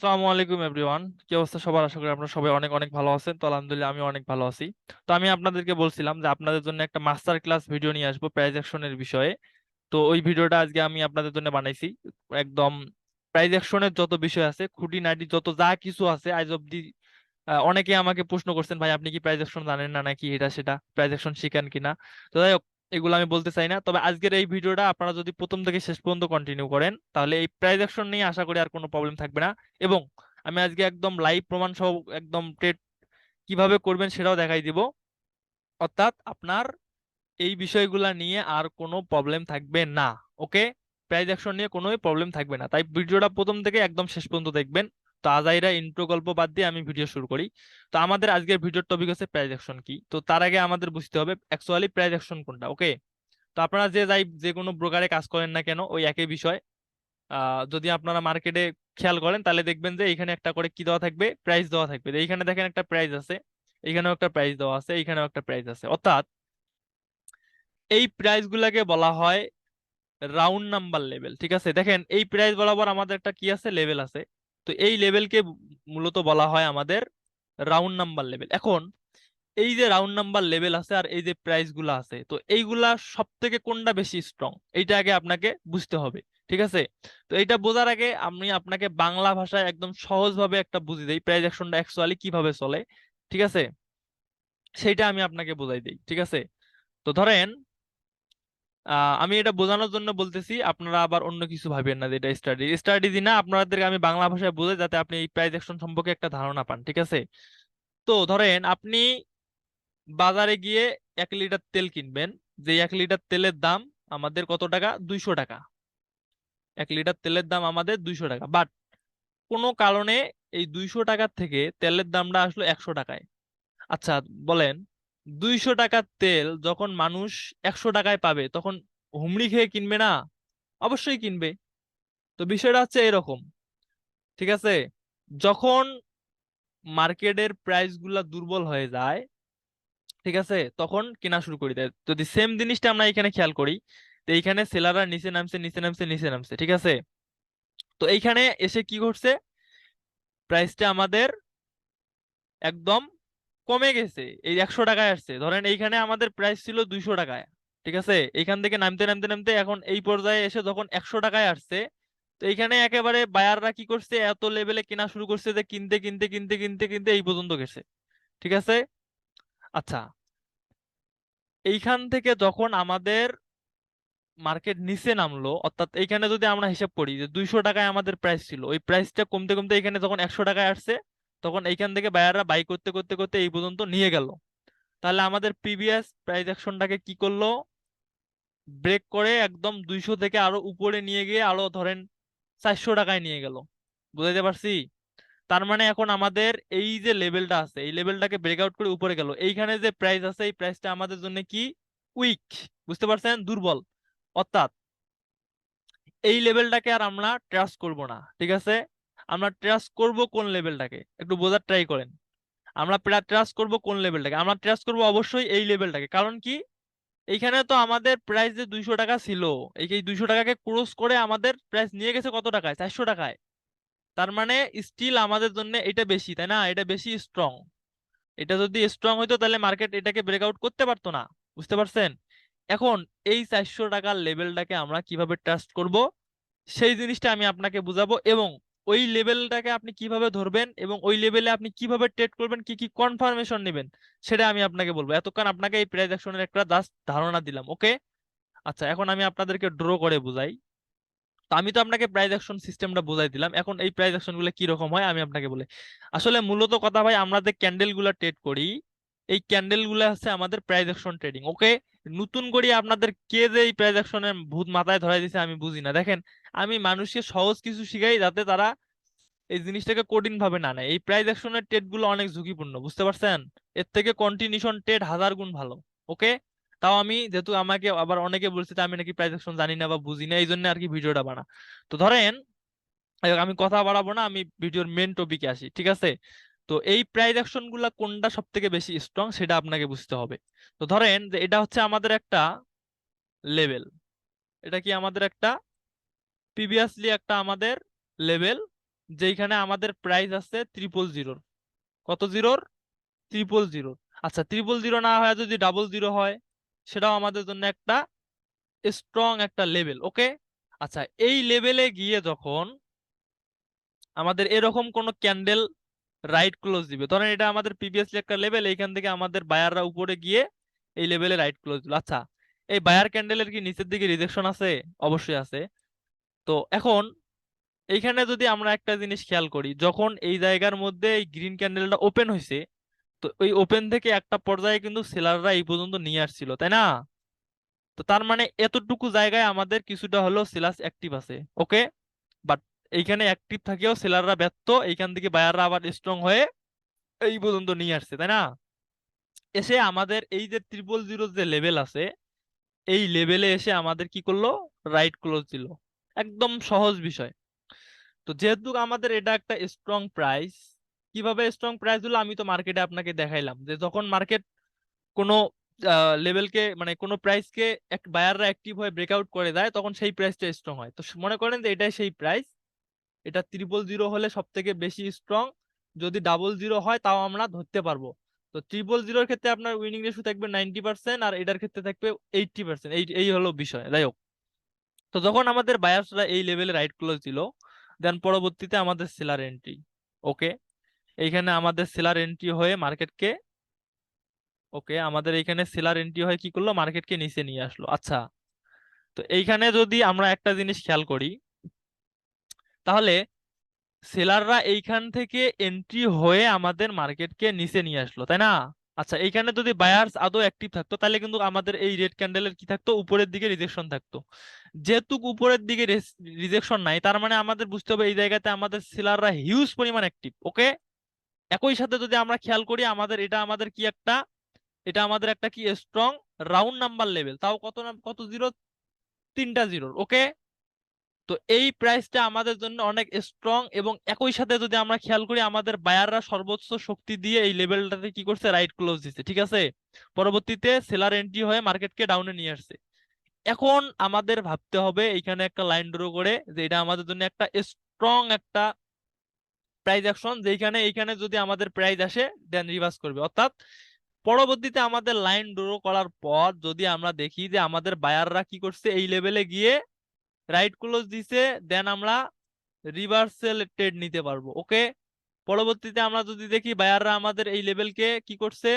আসসালামু আলাইকুম এভরিওয়ান। কি অবস্থা সবার? আশা করি আপনারা সবাই অনেক অনেক ভালো আছেন। তো আলহামদুলিল্লাহ আমি অনেক ভালো আছি। তো আমি আপনাদেরকে বলছিলাম যে আপনাদের জন্য একটা মাস্টার ক্লাস ভিডিও নিয়ে আসবো প্রাইজ অ্যাকশনের বিষয়ে। তো ওই ভিডিওটা আজকে আমি আপনাদের জন্য বানাইছি। একদম প্রাইজ অ্যাকশনের যত বিষয় আছে, খুঁটিনাটি যত যা কিছু আছে আজ অব্দি, অনেকে আমাকে প্রশ্ন করছেন, ভাই আপনি কি প্রাইজ অ্যাকশন জানেন না নাকি এটা সেটা, প্রাইজ অ্যাকশন শিখেন কিনা। তো যাই হোক, এগুলো আমি বলতে চাই না। তবে আজকের এই ভিডিওটা আপনারা যদি প্রথম থেকে শেষ পর্যন্ত কন্টিনিউ করেন তাহলে এই প্রাইজ অ্যাকশন নিয়ে আশা করি আর কোনো প্রবলেম থাকবে না। এবং আমি আজকে একদম লাইভ প্রমাণ সহ একদম ট্রেড কিভাবে করবেন সেটাও দেখাই দিব। অর্থাৎ আপনার এই বিষয়গুলা নিয়ে আর কোনো প্রবলেম থাকবে না। ওকে, প্রাইজ অ্যাকশন নিয়ে কোনো প্রবলেম থাকবে না, তাই ভিডিওটা প্রথম থেকে একদম শেষ পর্যন্ত দেখবেন। তো আজাইরা ইন্ট্রো গল্প বাদ দিয়ে আমি ভিডিও শুরু করি। তো আমাদের আজকের ভিডিওর টপিক হচ্ছে প্রাইজ অ্যাকশন কি। তো তার আগে আমাদের বুঝতে হবে অ্যাকচুয়ালি প্রাইজ অ্যাকশন কোনটা। ওকে, তো আপনারা যে কোনো ব্রোকারে কাজ করেন না কেন ওই একই বিষয়। যদি আপনারা মার্কেটে খেয়াল করেন তাহলে দেখবেন যে এখানে একটা করে কি দেওয়া থাকবে, প্রাইস দেওয়া থাকবে। তো এইখানে দেখেন একটা প্রাইস আছে, এখানেও একটা প্রাইস দেওয়া আছে, এখানেও একটা প্রাইস আছে। অর্থাৎ এই প্রাইস গুলাকে বলা হয় রাউন্ড নাম্বার লেভেল। ঠিক আছে, দেখেন এই প্রাইস বরাবর আমাদের একটা কি আছে, লেভেল আছে। তো এই লেভেলকে মূলত বলা হয় আমাদের রাউন্ড নাম্বার লেভেল। এখন এই যে রাউন্ড নাম্বার লেভেল আছে আর এই যে প্রাইস গুলা আছে, তো এইগুলা সব থেকে কোনটা বেশি স্ট্রং এইটা আগে আপনাকে বুঝতে হবে। ঠিক আছে, তো এইটা বোঝার আগে আমি আপনাকে বাংলা ভাষায় একদম সহজভাবে একটা বুঝিয়ে দেই প্রাইস অ্যাকশনটা অ্যাকচুয়ালি কিভাবে চলে। ঠিক আছে, সেইটা আমি আপনাকে বোঝাই দেই। ঠিক আছে, তো ধরেন আমি এটা বোঝানোর জন্য বলতেছি, আপনারা আবার অন্য কিছু ভাবেন না যে এটা স্টাডি না, আপনাদেরকে আমি বাংলা ভাষায় বোঝাই যাতে আপনি এই প্রাইস অ্যাকশন সম্পর্কে একটা ধারণা পান। ঠিক আছে, তো ধরেন আপনি বাজারে গিয়ে 1 লিটার তেল কিনবেন। যে 1 লিটার তেলের দাম আমাদের কত টাকা, 200 টাকা। 1 লিটার তেলের দাম আমাদের 200 টাকা, বাট কোনো কারণে এই 200 টাকার থেকে তেলের দামটা আসলো 100 টাকায়। আচ্ছা বলেন, 200 টাকার তেল যখন মানুষ 100 টাকায় পাবে তখন হুমড়ি খেয়ে কিনবে না? অবশ্যই কিনবে। তো বিষয়টা হচ্ছে এরকম। ঠিক আছে, যখন মার্কেটের প্রাইস গুলা দুর্বল হয়ে যায়, ঠিক আছে, তখন কেনা শুরু করে দেয়। যদি সেম জিনিসটা আমরা এখানে খেয়াল করি, তো এইখানে সেলাররা নিচে নামছে নিচে নামছে নিচে নামছে। ঠিক আছে, তো এইখানে এসে কি করছে, প্রাইসটা আমাদের একদম কমে গেছে, এই 100 টাকায় আসছে। ধরেন এইখানে আমাদের প্রাইস ছিল 200 টাকায়। ঠিক আছে, এইখান থেকে নামতে নামতে নামতে এখন এই পর্যায়ে এসে যখন 100 টাকায় আসছে, তো এইখানে একেবারে বায়াররা কি করছে, এত লেভেলে কেনা শুরু করছে যে কিনতে কিনতে কিনতে কিনতে কিনতে এই পর্যন্ত গেছে। ঠিক আছে, আচ্ছা, এইখান থেকে যখন আমাদের মার্কেট নিচে নামলো, অর্থাৎ এইখানে যদি আমরা হিসাব করি যে 200 টাকায় আমাদের প্রাইস ছিল, ওই প্রাইসটা কমতে কমতে এখানে যখন 100 টাকায় আসছে, তখন এইখান থেকে বায়াররা বাই করতে করতে করতে এই পর্যন্ত নিয়ে গেল। তাহলে আমাদের প্রিভিয়াস প্রাইস অ্যাকশনটাকে কি করলো, ব্রেক করে একদম 200 থেকে আরো উপরে নিয়ে গিয়ে আরো ধরেন 400 টাকায় নিয়ে গেল। বুঝাইতে পারছি? তার মানে এখন আমাদের এই যে লেভেলটা আছে এই লেভেলটাকে ব্রেকআউট করে উপরে গেল, এইখানে যে প্রাইস আছে এই প্রাইসটা আমাদের জন্য কি, উইক। বুঝতে পারছেন? দুর্বল। অর্থাৎ এই লেভেলটাকে আর আমরা ট্রাস্ট করব না। ঠিক আছে, আমরা ট্রাস্ট করব কোন লেভেলটাকে একটু বোঝার ট্রাই করেন। আমরা ট্রাস্ট করব কোন লেভেলটাকে, আমরা ট্রাস্ট করব অবশ্যই এই লেভেলটাকে। কারণ কি, এইখানে তো আমাদের প্রাইস যে 200 টাকা ছিল, এই 200 টাকাকে ক্রস করে আমাদের প্রাইস নিয়ে গেছে কত টাকায়, 400 টাকায়। তার মানে স্টিল আমাদের জন্য এটা বেশি, তাই না? এটা বেশি স্ট্রং। এটা যদি স্ট্রং হইতো তাহলে মার্কেট এটাকে ব্রেকআউট করতে পারতো না। বুঝতে পারছেন? এখন এই 400 টাকার লেভেলটাকে আমরা কিভাবে ট্রাস্ট করব সেই জিনিসটা আমি আপনাকে বুঝাবো। এবং ওই লেভেলটাকে আপনি কিভাবে ধরবেন এবং ওই লেভেলে আপনি কিভাবে ট্রেড করবেন, কি কি কনফার্মেশন নেবেন সেটা আমি আপনাকে বলবো। এতক্ষণ আপনাকে এই প্রাইস অ্যাকশনের একটা জাস্ট ধারণা দিলাম। ওকে, আচ্ছা, এখন আমি আপনাদেরকে ড্র করে বুঝাই। তো আমি তো আপনাকে প্রাইস অ্যাকশন সিস্টেমটা বুঝাই দিলাম, এখন এই প্রাইস অ্যাকশন গুলো কি রকম হয় আমি আপনাকে বলি। আসলে মূলত কথা ভাই, আমরা যে ক্যান্ডেল গুলা ট্রেড করি, এই ক্যান্ডেল গুলা হচ্ছে আমাদের প্রাইস অ্যাকশন ট্রেডিং। ওকে, নতুন করে আপনাদের কে যে এই প্রাইস অ্যাকশনের ভূত মাথায় ধরাই দিছে আমি বুঝি না। দেখেন, আমি মানুষকে সহজ কিছু শিখাই যাতে তারা এই জিনিসটাকে কঠিন ভাবে না নেয়। এই প্রাইস অ্যাকশনের ট্রেড গুলো অনেক ঝুঁকিপূর্ণ, বুঝতে পারছেন? এর থেকে কন্টিনিউশন ট্রেড 1000 গুণ ভালো। ওকে, তাও আমি যেহেতু আমাকে আবার অনেকে বলছে যে আমি নাকি প্রাইস অ্যাকশন জানি না বা বুঝি না, এই জন্য আর কি ভিডিওটা বানা। তো ধরেন আমি কথা বাড়াবো না, আমি ভিডিওর মেন টপিকে আসি। ঠিক আছে, তো এই প্রাইস অ্যাকশন গুলা কোনটা সব থেকে বেশি স্ট্রং সেটা আপনাকে বুঝতে হবে। তো ধরেন যে এটা হচ্ছে আমাদের একটা লেভেল, এটা কি আমাদের একটা প্রিভিয়াসলি একটা আমাদের লেভেল। যেখানে আমাদের প্রাইস আছে 000, কত জিরোর? 000। আচ্ছা 000 না হয় যদি 00 হয়, সেটাও আমাদের জন্য একটা স্ট্রং একটা লেভেল। ওকে, আচ্ছা এই লেভেলে গিয়ে যখন আমাদের এরকম কোন ক্যান্ডেল রাইট ক্লোজ দিবে, ধরেন এটা আমাদের প্রিভিয়াসলি একটা লেভেল, এইখান থেকে আমাদের বায়াররা উপরে গিয়ে এই লেভেলে রাইট ক্লোজ দিল। আচ্ছা এই বায়ার ক্যান্ডেলের কি নিচের দিকে রিজেকশন আছে? অবশ্যই আছে। তো এখন এইখানে যদি আমরা একটা জিনিস খেয়াল করি, যখন এই জায়গার মধ্যে এই গ্রিন ক্যান্ডেলটা ওপেন হয়েছে, তো ওই ওপেন থেকে একটা পর্যায়ে কিন্তু সেলাররা এই পর্যন্ত নিয়ে আসছিল, তাই না? তো তার মানে এতটুকু জায়গায় আমাদের কিছুটা হলেও সেলার্স অ্যাক্টিভ আছে। ওকে, বাট এইখানে অ্যাক্টিভ থাকেও সেলাররা ব্যর্থ, এইখান থেকে বায়াররা আবার স্ট্রং হয়ে এই পর্যন্ত নিয়ে আসছে, তাই না? এসে আমাদের এই যে 000 যে লেভেল আছে, এই লেভেলে এসে আমাদের কি করলো? রাইট ক্লোজ দিল। একদম সহজ বিষয়। তো যেহেতু আমাদের এটা একটা স্ট্রং প্রাইস, কিভাবে স্ট্রং প্রাইস হলো আমি তো মার্কেটে আপনাকে দেখাইলাম যে যখন মার্কেট কোনো লেভেলকে মানে কোনো প্রাইসকে এক বায়াররা অ্যাক্টিভ হয়ে ব্রেকআউট করে দেয়, তখন সেই প্রাইসটা স্ট্রং হয়। তো মনে করেন যে এটাই সেই প্রাইস, এটা 000 হলে সব থেকে বেশি স্ট্রং, যদি 00 হয় তাও আমরা ধরতে পারবো। তো 000 ক্ষেত্রে আপনার উইনিং রেশিও থাকবে 90%, আর এটার ক্ষেত্রে থাকবে 80%। এই এই হলো বিষয়, যাই হোক। তো যখন আমাদের বায়ার্সরা এই লেভেলে রাইট ক্লোজ দিল, দেন পরবর্তীতে আমাদের সেলার এন্ট্রি। ওকে, এইখানে আমাদের সেলার এন্ট্রি হয়ে মার্কেটকে, ওকে আমাদের এইখানে সেলার এন্ট্রি হয়ে কি করলো? মার্কেটকে নিচে নিয়ে আসলো। আচ্ছা, তো এইখানে যদি আমরা একটা জিনিস খেয়াল করি, তাহলে সেলাররা এইখান থেকে এন্ট্রি হয়ে আমাদের মার্কেটকে নিচে নিয়ে আসলো, তাই না? আচ্ছা এইখানে যদি বায়ার্স আদৌ অ্যাক্টিভ থাকতো, তাহলে কিন্তু আমাদের এই রেড ক্যান্ডেলের কি থাকতো? উপরের দিকে রিজেকশন থাকতো। যেহেতু উপরের দিকে রিজেকশন নাই, তার মানে আমাদের বুঝতে হবে এই জায়গাতে আমাদের সেলাররা হিউজ পরিমাণ অ্যাক্টিভ। ওকে, একই সাথে যদি আমরা খেয়াল করি, আমাদের এটা আমাদের কি একটা, এটা আমাদের একটা কি স্ট্রং রাউন্ড নাম্বার লেভেল, তাও কত কত জিরো? 3টা জিরোর। ওকে, তো এই প্রাইসটা আমাদের জন্য অনেক স্ট্রং, এবং একই সাথে যদি আমরা খেয়াল করি, আমাদের বায়াররা সর্বোচ্চ শক্তি দিয়ে এই লেভেলটাতে কি করছে? রাইট ক্লোজ দিচ্ছে, ঠিক আছে? পরবর্তীতে সেলার এন্ট্রি হয়ে মার্কেটকে ডাউনে নিয়ে আসছে। এখন আমাদের ভাবতে হবে এইখানে একটা লাইন ড্র করে যে এটা আমাদের জন্য একটা স্ট্রং একটা প্রাইস অ্যাকশন, যেখানে এইখানে যদি আমাদের প্রাইস আসে দেন রিভার্স করবে। অর্থাৎ পরবর্তীতে আমাদের লাইন ড্র করার পর যদি আমরা দেখি যে আমাদের বায়াররা কি করছে? এই লেভেলে গিয়ে রাইট ক্লোজ দিছে, দেন আমরা রিভার্সাল ট্রেড নিতে পারবো। ওকে, পরবর্তীতে আমরা যদি দেখি বায়াররা আমাদের এই লেভেলকে কি করছে,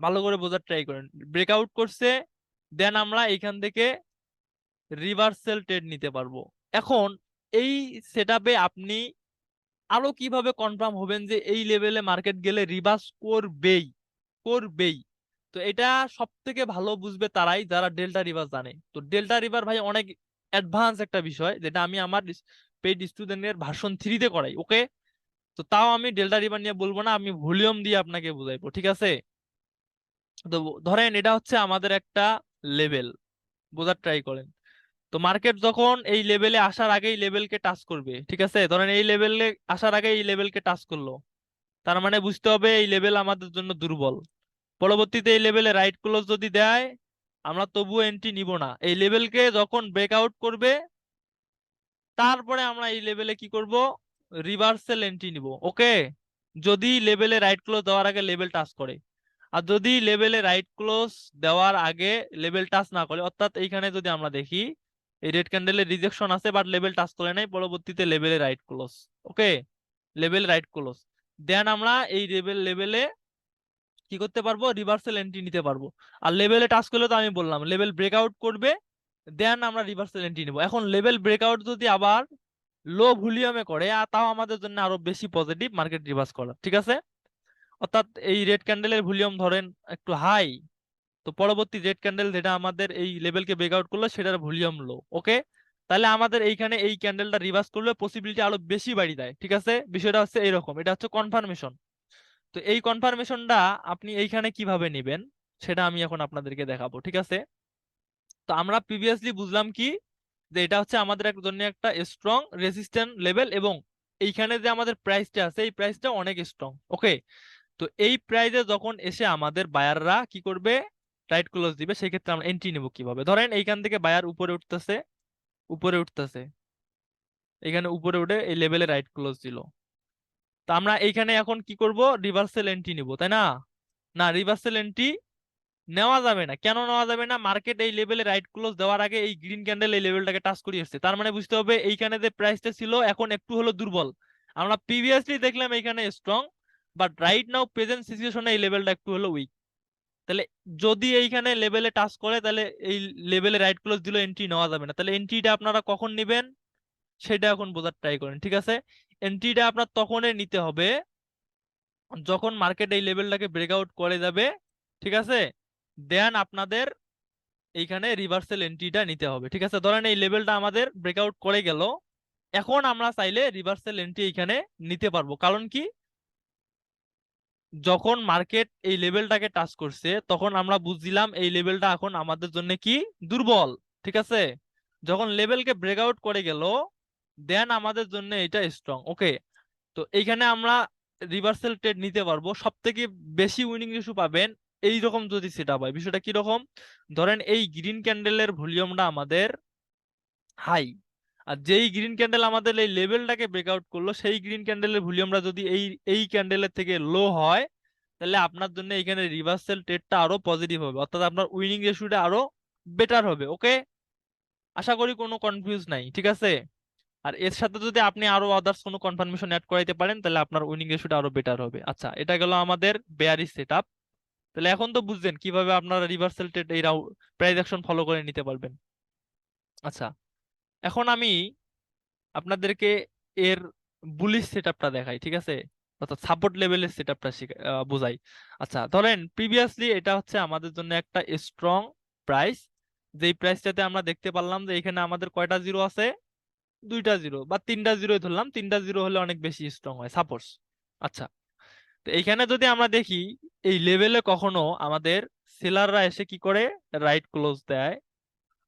ভালো করে বোঝার ট্রাই করেন, ব্রেকআউট করছে, দেন আমরা এখান থেকে রিভার্সাল ট্রেড নিতে পারবো। এখন এই সেটআপে আপনি আরো কিভাবে কনফার্ম হবেন যে এই লেভেলে মার্কেট গেলে রিভার্স করবেই? করবেই। তো এটা সব থেকে ভালো বুঝবে তারাই যারা ডেল্টা রিভার জানে। তো ডেল্টা রিভার ভাই অনেক অ্যাডভান্স একটা বিষয়, যেটা আমি আমার পেইড স্টুডেন্টের ভার্সন 3-তে করাই। ওকে, তো তাও আমি ডেল্টা রিভার নিয়ে বলবো না, আমি ভলিউম দিয়ে আপনাকে বুঝাইবো, ঠিক আছে? তো ধরেন এটা হচ্ছে আমাদের একটা লেভেল, বোঝার ট্রাই করেন। তো মার্কেট যখন এই লেভেলে আসার আগেই লেভেলকে টাচ করবে, ঠিক আছে? ধরেন এই লেভেলে আসার আগে এই লেভেলকে টাচ করলো, তার মানে বুঝতে হবে এই লেভেল আমাদের জন্য দুর্বল। পরবর্তীতে এই লেভেলে রাইট ক্লোজ যদি দেয়, আমরা তবুও এন্ট্রি নিব না। এই লেভেলকে যখন ব্রেকআউট করবে, তারপরে আমরা এই লেভেলে কি করব? রিভার্সাল এন্ট্রি নিব। ওকে, যদি লেভেলে রাইট ক্লোজ দেওয়ার আগে লেভেল টাচ করে। আর যদি লেভেলে রাইট ক্লোজ দেওয়ার আগে লেভেল টাচ না করে, অর্থাৎ এইখানে যদি আমরা দেখি এই রেড ক্যান্ডেলের রিজেকশন আছে বাট লেভেল টাচ করে নাই, পরবর্তীতে লেভেলে রাইট ক্লোজ। ওকে, লেভেল রাইট ক্লোজ, দেন আমরা এই লেভেলে কি করতে পারবো? রিভার্সাল এন্ট্রি নিতে পারবো। আর লেভেলে টাচ করলে তো আমি বললাম লেভেল ব্রেকআউট করবে, দেন আমরা রিভার্সাল এন্ট্রি নিব। এখন লেভেল ব্রেকআউট যদি আবার লো ভলিউমে করে, আর তাও আমাদের জন্য আরো বেশি পজিটিভ মার্কেট রিভার্স করা, ঠিক আছে? অর্থাৎ এই রেড ক্যান্ডেলের ভলিউম ধরেন একটু হাই, তো পরবর্তী রেড ক্যান্ডেল যেটা আমাদের এই লেভেলকে ব্রেকআউট করলো সেটার ভলিউম লো। ওকে, তাহলে আমাদের এইখানে এই ক্যান্ডেলটা রিভার্স করলে পসিবিলিটি আরো বেশি বাড়ি দেয়, ঠিক আছে? বিষয়টা হচ্ছে এরকম, এটা হচ্ছে কনফার্মেশন। তো এই কনফার্মেশনটা আপনি এইখানে কিভাবে নেবেন সেটা আমি এখন আপনাদেরকে দেখাবো, ঠিক আছে? তো আমরা প্রিভিয়াসলি বুঝলাম কি, যে এটা হচ্ছে আমাদের জন্য একটা স্ট্রং রেজিস্ট্যান্ট লেভেল, এবং এইখানে যে আমাদের প্রাইসটা আছে এই প্রাইসটা অনেক স্ট্রং। ওকে, তো এই প্রাইসে যখন এসে আমাদের বায়াররা কি করবে? রাইট ক্লোজ দিবে, সেই ক্ষেত্রে আমরা এন্ট্রি নেব কিভাবে? ধরেন এইখান থেকে বায়ার উপরে উঠতেছে, উপরে উঠতেছে, এখানে উপরে উঠে এই লেভেলে রাইট ক্লোজ দিল। তো আমরা এইখানে এখন কি করব, রিভার্সাল এন্ট্রি নিব, তাই না? না, রিভার্সাল এন্ট্রি নেওয়া যাবে না। কেন নেওয়া যাবে না? মার্কেট এই লেভেলে রাইট ক্লোজ দেওয়ার আগে এই গ্রিন ক্যান্ডেল এই লেভেলটাকে টাচ করে এসেছে, তার মানে বুঝতে হবে এইখানে যে প্রাইসটা ছিল এখন একটু হলো দুর্বল। আমরা প্রিভিয়াসলি দেখলাম এইখানে strong, but right now present সিচুয়েশনে এই লেভেলটা একটু হলো উইক। তাহলে যদি এইখানে লেভেলে টাচ করে তাহলে এই লেভেলে রাইট ক্লোজ দিলে এন্ট্রি নেওয়া যাবে না। তাহলে এন্ট্রিটা আপনারা কখন নেবেন সেটা এখন বোঝার ট্রাই করেন, ঠিক আছে? এন্ট্রিটা আপনার তখনই নিতে হবে যখন মার্কেট এই লেভেলটাকে ব্রেকআউট করে যাবে, ঠিক আছে? দেন আপনাদের এইখানে রিভার্সাল এন্ট্রিটা নিতে হবে, ঠিক আছে? ধরেন এই লেভেলটা আমাদের ব্রেকআউট করে গেল, এখন আমরা চাইলে রিভার্সাল এন্ট্রি এইখানে নিতে পারবো। কারণ কি, যখন মার্কেট এই লেভেলটাকে টাচ করছে তখন আমরা বুঝছিলাম এই লেভেলটা এখন আমাদের জন্য কি, দুর্বল, ঠিক আছে? যখন লেভেলকে ব্রেকআউট করে গেল দেন আমাদের জন্য এটা স্ট্রং। ওকে, তো এইখানে আমরা রিভার্সাল ট্রেড নিতে পারবো। সব থেকে বেশি উইনিং রেশিও পাবেন এই রকম যদি সেটআপ হয়। বিষয়টা কি রকম, ধরেন এই গ্রিন ক্যান্ডেলের ভলিউমটা আমাদের হাই, আর যেই গ্রিন ক্যান্ডেল আমাদের এই লেভেলটাকে ব্রেকআউট করলো সেই গ্রিন ক্যান্ডেলের ভলিউমটা যদি এই এই ক্যান্ডেলের থেকে লো হয়, তাহলে আপনার জন্য এখানে রিভার্সাল ট্রেডটা আরো পজিটিভ হবে, অর্থাৎ আপনার উইনিং রেশিওটা আরো বেটার হবে। ওকে, আশা করি কোনো কনফিউজ নাই, ঠিক আছে? আর এর সাথে যদি আপনি আরো আদার্স কোনো কনফার্মেশন অ্যাড করাইতে পারেন তাহলে আপনার উইনিং রেশিওটা আরো বেটার হবে। আচ্ছা, এটা গেল আমাদের বেয়ারিশ সেটআপ। তাহলে এখন তো বুঝছেন কিভাবে আপনারা রিভার্সাল ট্রেড এই প্রাইস অ্যাকশন ফলো করে নিতে পারবেন। আচ্ছা, এখন আমি আপনাদেরকে এর বুলিশ সেটআপটা দেখাই, ঠিক আছে? অর্থাৎ সাপোর্ট লেভেলের সেটআপটা বোঝাই। আচ্ছা, ধরেন প্রিভিয়াসলি এটা হচ্ছে আমাদের জন্য একটা স্ট্রং প্রাইস, যেই প্রাইসটাতে আমরা দেখতে পারলাম যে এখানে আমাদের কয়টা জিরো আছে, দুইটা জিরো বা তিনটা জিরোই ধরলাম, তিনটা জিরো হলে অনেক বেশি স্ট্রং হয় সাপোজ। আচ্ছা, তো এইখানে যদি আমরা দেখি এই লেভেলে কখনো আমাদের সেলাররা এসে কি করে, রাইট ক্লোজ দেয়।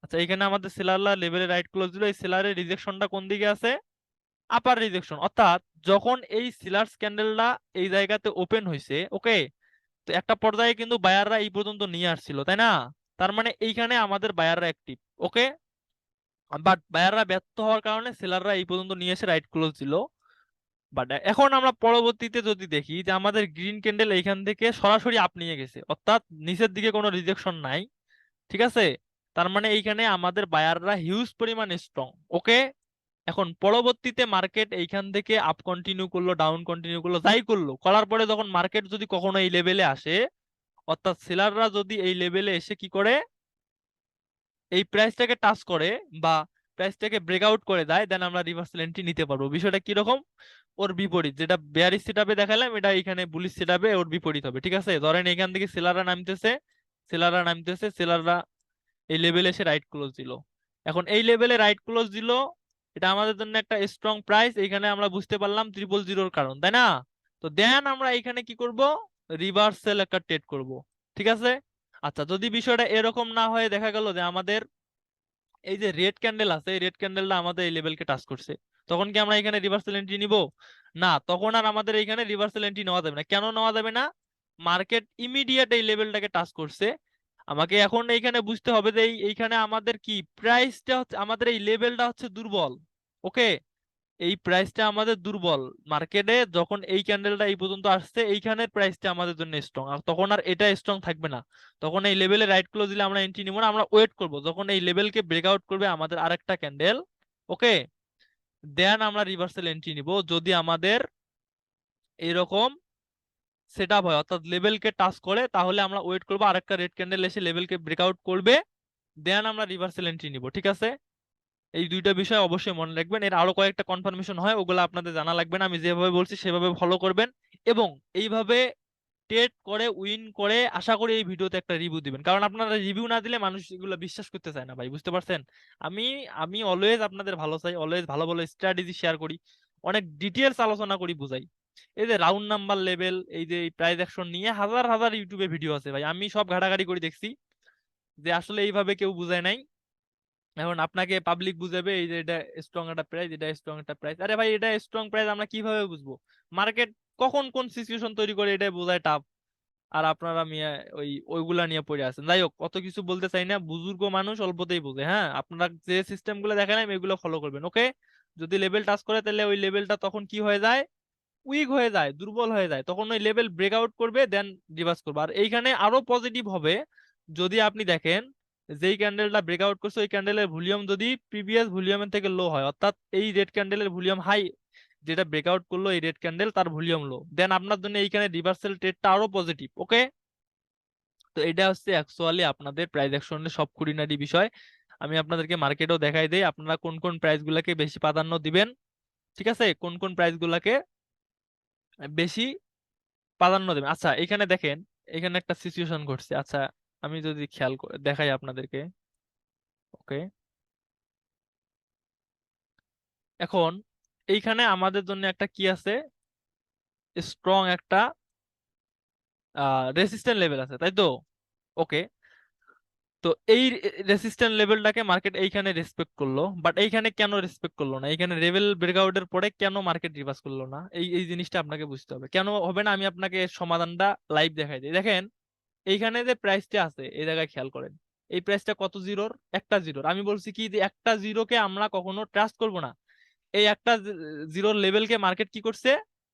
আচ্ছা, এখানে আমাদের সেলাররা লেভেলে রাইট ক্লোজ দিল, এই সেলারের রিজেকশনটা কোন দিকে আছে, আপার রিজেকশন। অর্থাৎ যখন এই সেলার্স ক্যান্ডেলটা এই জায়গাতে ওপেন হয়েছে, ওকে, তো একটা পর্যায়ে কিন্তু বায়াররা এই পর্যন্ত নিয়ে আসছিল, তাই না? তার মানে এইখানে আমাদের বায়াররা অ্যাক্টিভ। ওকে, বাট বায়াররা ব্যর্থ হওয়ার কারণে সেলাররা এই পর্যন্ত নিয়ে এসে রাইট ক্লোজ দিল। বাট এখন আমরা পরবর্তীতে যদি দেখি যে আমাদের গ্রিন ক্যান্ডেল এইখান থেকে সরাসরি আপ নিয়ে গেছে, অর্থাৎ নিচের দিকে কোনো রিজেকশন নাই, ঠিক আছে? তার মানে এইখানে আমাদের বায়াররা হিউজ পরিমাণ স্ট্রং। ওকে, এখন পরবর্তীতে মার্কেট এইখান থেকে আপ কন্টিনিউ করলো, ডাউন কন্টিনিউ করলো, যাই করলো, করার পরে যখন মার্কেট যদি কখনো এই লেভেলে আসে, অর্থাৎ সেলাররা যদি এই লেভেলে এসে কি করে, এই প্রাইসটাকে টাচ করে বা প্রাইসটাকে ব্রেকআউট করে দেয়, দেন আমরা রিভার্সাল এন্ট্রি নিতে পারবো। বিষয়টা কি রকম, ওর বিপরীত, যেটা বেয়ারিশ সেটআপে দেখালাম এটা এখানে বুলিশ সেটআপে ওর বিপরীত হবে, ঠিক আছে? ধরেন এখান থেকে সেলাররা নামতেছে, সেলাররা এই লেভেলে এসে রাইট ক্লোজ দিল। এখন এই লেভেলে রাইট ক্লোজ দিল, এটা আমাদের জন্য একটা স্ট্রং প্রাইস, এখানে আমরা বুঝতে পারলাম ট্রিপল জিরোর কারণ, তাই না? তো দেন আমরা এখানে কি করব, রিভার্সাল একটা ট্রেড করব, ঠিক আছে? আচ্ছা, যদি বিষয়টা এরকম না হয়ে দেখা গেল যে আমাদের এই যে রেড ক্যান্ডেল আছে, এই রেড ক্যান্ডেলটা আমাদের এই লেভেলকে টাচ করছে, তখন কি আমরা এখানে রিভার্সাল এন্ট্রি নিব? না, তখন আর আমাদের এখানে রিভার্সাল এন্ট্রি নেওয়া যাবে না। কেন নেওয়া যাবে না? মার্কেট ইমিডিয়েট এই লেভেলটাকে টাচ করছে। আমাকে এখন এইখানে বুঝতে হবে যে এইখানে আমাদের কি প্রাইসটা হচ্ছে, আমাদের এই লেভেলটা হচ্ছে দুর্বল। ওকে, এই প্রাইসটা আমাদের দুর্বল। মার্কেটে যখন এই ক্যান্ডেলটা এই পর্যন্ত আসছে এইখানের প্রাইসটা আমাদের জন্য স্ট্রং, আর তখন আর এটা স্ট্রং থাকবে না। তখন এই লেভেলে রাইট ক্লোজ দিলে আমরা এন্ট্রি নিব না, আমরা ওয়েট করব যখন এই লেভেলকে ব্রেকআউট করবে আমাদের আরেকটা ক্যান্ডেল। ওকে, দেন আমরা রিভার্সাল এন্ট্রি নিব। যদি আমাদের এরকম সেটআপ হয়, অর্থাৎ লেভেলকে টাচ করে, তাহলে আমরা ওয়েট করব আরেকটা রেড ক্যান্ডেল এসে লেভেলকে ব্রেকআউট করবে, দেন আমরা রিভার্সাল এন্ট্রি নিব, ঠিক আছে? এই দুইটা বিষয় অবশ্যই মনে রাখবেন। এর আরো কয়েকটা কনফার্মেশন হয়, ওগুলো আপনাদের জানা লাগবে না, আমি যেভাবে বলছি সেভাবে ফলো করবেন এবং এইভাবে ট্রেড করে উইন করে আশা করি এই ভিডিওতে একটা রিভিউ দিবেন। কারণ আপনারা রিভিউ না দিলে মানুষ এগুলো বিশ্বাস করতে চায় না ভাই, বুঝতে পারছেন? আমি আমি অলওয়েজ আপনাদের ভালো চাই, অলওয়েজ ভালো ভালো স্ট্র্যাটেজি শেয়ার করি, অনেক ডিটেলস আলোচনা করি, বুঝাই। এই যে রাউন্ড নাম্বার লেভেল, এই যে প্রাইস অ্যাকশন নিয়ে হাজার হাজার ইউটিউবে ভিডিও আছে ভাই, আমি সব ঘাটাঘাটি করে দেখছি যে আসলে এইভাবে কেউ বুঝায় নাই। এখন আপনাকে পাবলিক বুঝাবে এই যে এটা স্ট্রং একটা প্রাইস, এটা স্ট্রং একটা প্রাইস। আরে ভাই, এটা স্ট্রং প্রাইস আমরা কিভাবে বুঝবো? মার্কেট কখন কোন সিচুয়েশন তৈরি করে এটা বোঝায় টাফ, আর আপনারা মিয়া ওইগুলা নিয়ে পড়ে আছেন। যাই হোক, অত কিছু বলতে চাই না, বুজুর্গ মানুষ অল্পতেই বোঝে। হ্যাঁ, আপনারা যে সিস্টেম গুলো দেখালাম এগুলো ফলো করবেন। ওকে, যদি লেভেল টাচ করে তাহলে ওই লেভেলটা তখন কি হয়ে যায়, উইক হয়ে যায়, দুর্বল হয়ে যায়, তখন ওই লেভেল ব্রেকআউট করবে, দেন রিভার্স করবে। আর এইখানে আরো পজিটিভ হবে, যদি আপনি দেখেন যেই ক্যান্ডেলটা ব্রেকআউট করছে ওই ক্যান্ডেলের ভলিউম যদি প্রিভিয়াস ভলিউমের থেকে লো হয়, অর্থাৎ এই রেড ক্যান্ডেলের ভলিউম হাই, যেটা ব্রেকআউট করলো এই রেড ক্যান্ডেল তার ভলিউম লো, দেন আপনার জন্য এইখানে রিভার্সাল ট্রেডটা আরো পজিটিভ। ওকে, তো এটা হচ্ছে অ্যাকচুয়ালি আপনাদের প্রাইস অ্যাকশনের সব খুঁটিনাটি বিষয়। আমি আপনাদেরকে মার্কেটও দেখাই দেই আপনারা কোন কোন প্রাইস গুলাকে বেশি প্রাধান্য দিবেন, ঠিক আছে, কোন কোন প্রাইস গুলাকে বেশি প্রাধান্য দেবেন। আচ্ছা এখানে দেখেন, এখানে একটা সিচুয়েশন ঘটছে। আচ্ছা আমি যদি খেয়াল দেখাই আপনাদেরকে। ওকে, এখন এইখানে আমাদের জন্য একটা কি আছে, স্ট্রং একটা রেসিস্ট্যান্ট লেভেল আছে, তাই তো? ওকে, তো এই রেসিস্ট্যান্ট লেভেলটাকে মার্কেট এইখানে রেসপেক্ট করলো, বাট এইখানে কেন রেসপেক্ট করলো না, এইখানে লেভেল ব্রেকআউটের পরে কেন মার্কেট রিভার্স করলো না, এই এই জিনিসটা আপনাকে বুঝতে হবে। কেন হবে না আমি আপনাকে এর সমাধানটা লাইভ দেখাই দিই। দেখেন এইখানে যে প্রাইসটা আছে এই জায়গায় খেয়াল করেন, এই প্রাইসটা কত জিরোর, একটা জিরোর। আমি বলছি কি যে একটা জিরোকে আমরা কখনো ট্রাস্ট করব না। এই একটা জিরোর লেভেলকে মার্কেট কি করছে,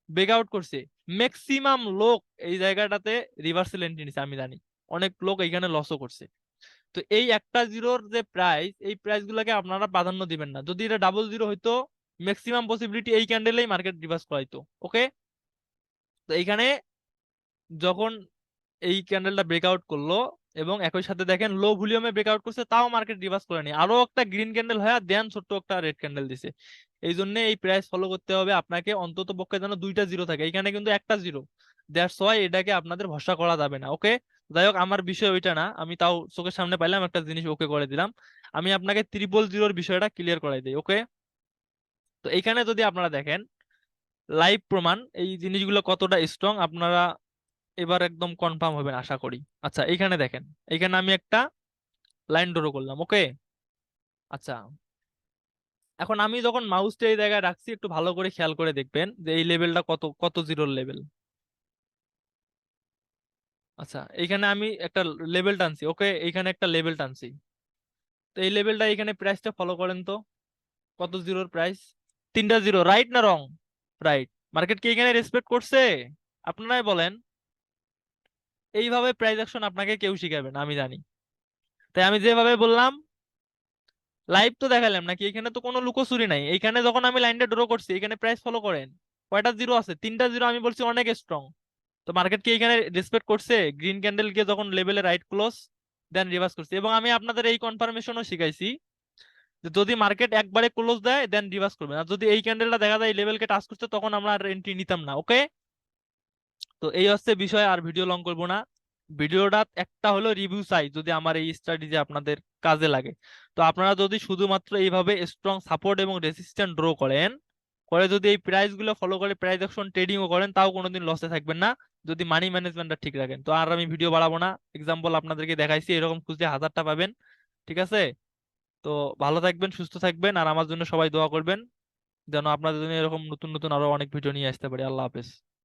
ব্রেকআউট করছে। ম্যাক্সিমাম লোক এই জায়গাটাতে রিভার্সাল এন্ট্রি নিছে, আমি জানি অনেক লোক এইখানে লসও করছে। তো এই একটা জিরোর যে প্রাইস, এই প্রাইস গুলাকে আপনারা প্রাধান্য দিবেন না। যদি এটা ডাবল জিরো হইতো, ম্যাক্সিমাম পসিবিলিটি এই ক্যান্ডেলেই মার্কেট রিভার্স করাইতো। ওকে, তো এইখানে যখন এই ক্যান্ডেলটা ব্রেকআউট করলো এবং একই সাথে দেখেন লো ভলিউমে ব্রেকআউট করছে, তাও মার্কেট রিভার্স করেনি, আরো একটা গ্রিন ক্যান্ডেল হয়ে দেন ছোট্ট একটা রেড ক্যান্ডেল দিছে। এই জন্য এই প্রাইস ফলো করতে হবে আপনাকে, অন্তত পক্ষে যেন দুইটা জিরো থাকে, এখানে কিন্তু একটা জিরো। দ্যাটস ওয়াই এটাকে আপনাদের ভরসা করা যাবে না। ওকে, যাই হোক আমার বিষয় ওইটা না, আমি তাও চোখের সামনে পাইলাম একটা জিনিস ওকে করে দিলাম। আমি আপনাকে ট্রিপল জিরোর বিষয়টা ক্লিয়ার করাই দিই। ওকে, তো এইখানে যদি আপনারা দেখেন লাইভ প্রমাণ এই জিনিসগুলো কতটা স্ট্রং, আপনারা এবার একদম কনফার্ম হবেন আশা করি। আচ্ছা এইখানে দেখেন, এইখানে আমি একটা লাইন ড্র করলাম। ওকে, আচ্ছা এখন আমি যখন মাউসটা এই জায়গায় রাখছি একটু ভালো করে খেয়াল করে দেখবেন যে এই লেভেলটা কত কত জিরোর লেভেল। আচ্ছা এইখানে আমি একটা লেভেল টানছি। ওকে, এইখানে একটা লেভেল টানছি। তো এই লেভেলটা এখানে প্রাইসটা ফলো করেন তো, কত জিরোর প্রাইস, তিনটা জিরো, রাইট না রং? রাইট। মার্কেট কি এখানে রেসপেক্ট করছে? আপনারাই বলেন। এইভাবে প্রাইস অ্যাকশন আপনাকে কেউ শিখাবে না, আমি জানি। তাই আমি যেভাবে বললাম লাইভ তো দেখালাম নাকি, এখানে তো কোনো লুকোচুরি নাই। এইখানে যখন আমি লাইনটা ড্র করছি এখানে প্রাইস ফলো করেন, কয়টা জিরো আছে, তিনটা জিরো। আমি বলছি অনেক স্ট্রং। তো মার্কেট কি এখানে রেসপেক্ট করছে? গ্রিন ক্যান্ডেল কে যখন লেভেলে রাইট ক্লোজ দেন রিভার্স করছে। এবং আমি আপনাদের এই কনফার্মেশনও শিখাইছি যে যদি মার্কেট একবারে ক্লোজ দেয় দেন রিভার্স করবে, আর যদি এই ক্যান্ডেলটা দেখা যায় এই লেভেলকে টাচ করছে তখন আমরা আর এন্ট্রি নিতাম না। ওকে, তো এই হচ্ছে বিষয়, আর ভিডিও লং করবো না। ভিডিওটা একটা হলো রিভিউ চাই যদি আমার এই স্ট্র্যাটেজি আপনাদের কাজে লাগে। তো আপনারা যদি শুধুমাত্র এইভাবে স্ট্রং সাপোর্ট এবং রেসিস্ট্যান্ট ড্র করেন, করে যদি এই প্রাইস গুলো ফলো করে প্রাইস অ্যাকশন ট্রেডিংও করেন, তাও কোনোদিন লসে থাকবেন না যদি মানি ম্যানেজমেন্টটা ঠিক রাখেন। তো আর আমি ভিডিও বাড়াবো না, এক্সাম্পল আপনাদেরকে দেখাইছি, এরকম খুঁজলে হাজারটা পাবেন। ঠিক আছে, তো ভালো থাকবেন, সুস্থ থাকবেন, আর আমার জন্য সবাই দোয়া করবেন যেন আপনাদের জন্য এরকম নতুন নতুন আরো অনেক ভিডিও নিয়ে আসতে পারি। আল্লাহ হাফেজ।